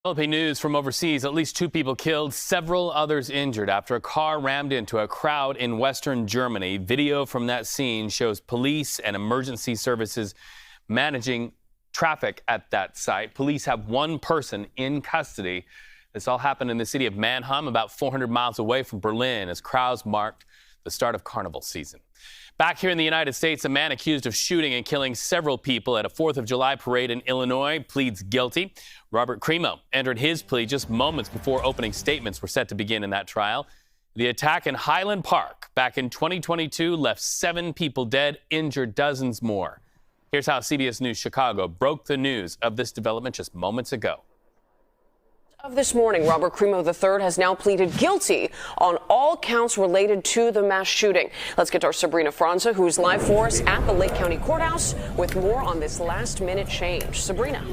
Developing news from overseas. At least 2 people killed, several others injured after a car rammed into a crowd in western Germany. Video from that scene shows police and emergency services managing traffic at that site. Police have 1 person in custody. This all happened in the city of Mannheim, about 400 miles away from Berlin, as crowds marked the start of carnival season. Back here in the United States, a man accused of shooting and killing several people at a 4th of July parade in Illinois pleads guilty. Robert Crimo entered his plea just moments before opening statements were set to begin in that trial. The attack in Highland Park back in 2022 left 7 people dead, injured dozens more. Here's how CBS News Chicago broke the news of this development just moments ago. Of this morning, Robert Crimo III has now pleaded guilty on all counts related to the mass shooting. Let's get to our Sabrina Franza, who's live for us at the Lake County Courthouse with more on this last-minute change. Sabrina.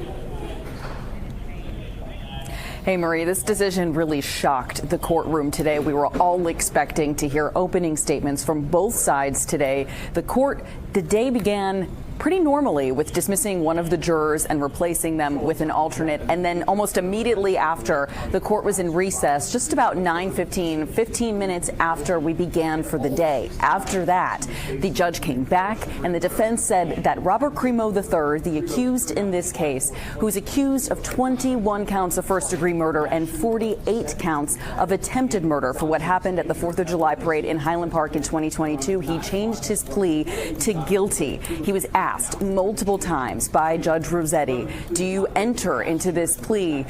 Hey, Marie, this decision really shocked the courtroom today. We were all expecting to hear opening statements from both sides today. The day began pretty normally with dismissing one of the jurors and replacing them with an alternate. And then almost immediately after, the court was in recess, just about 15 minutes after we began for the day. After that, the judge came back and the defense said that Robert Crimo III, the accused in this case, who's accused of 21 counts of first-degree murder and 48 counts of attempted murder for what happened at the 4th of July parade in Highland Park in 2022, he changed his plea to guilty. He was asked multiple times by Judge Rossetti, do you enter into this plea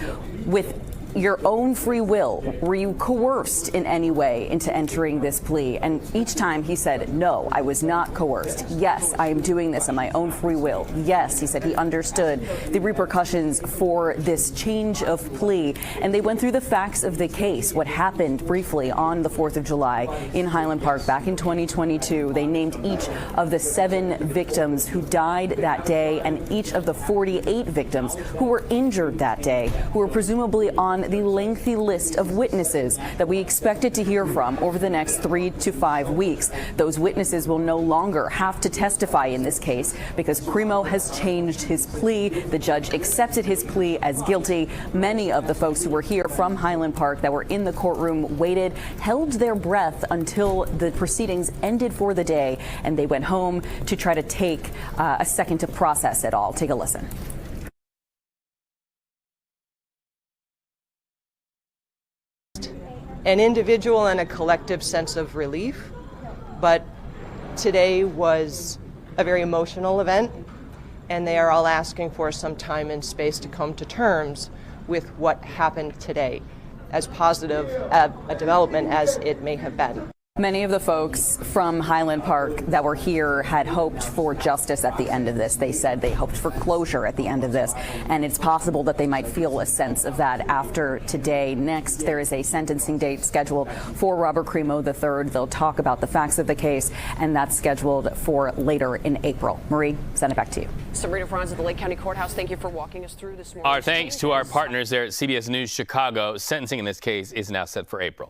with your own free will? Were you coerced in any way into entering this plea? And each time he said, no, I was not coerced. Yes, I am doing this on my own free will. Yes, he said he understood the repercussions for this change of plea. And they went through the facts of the case, what happened briefly on the 4th of July in Highland Park back in 2022. They named each of the 7 victims who died that day and each of the 48 victims who were injured that day, who were presumably on the lengthy list of witnesses that we expected to hear from over the next 3 to 5 weeks. Those witnesses will no longer have to testify in this case because Crimo has changed his plea. The judge accepted his plea as guilty. Many of the folks who were here from Highland Park that were in the courtroom waited, held their breath until the proceedings ended for the day, and they went home to try to take a second to process it all. Take a listen. An individual and a collective sense of relief, but today was a very emotional event, and they are all asking for some time and space to come to terms with what happened today, as positive a development as it may have been. Many of the folks from Highland Park that were here had hoped for justice at the end of this. They said they hoped for closure at the end of this, and it's possible that they might feel a sense of that after today. Next, there is a sentencing date scheduled for Robert Crimo III. They'll talk about the facts of the case, and that's scheduled for later in April. Marie, send it back to you. Sabrina Franza at the Lake County Courthouse, thank you for walking us through this morning. Our thanks to our partners there at CBS News Chicago. Sentencing in this case is now set for April.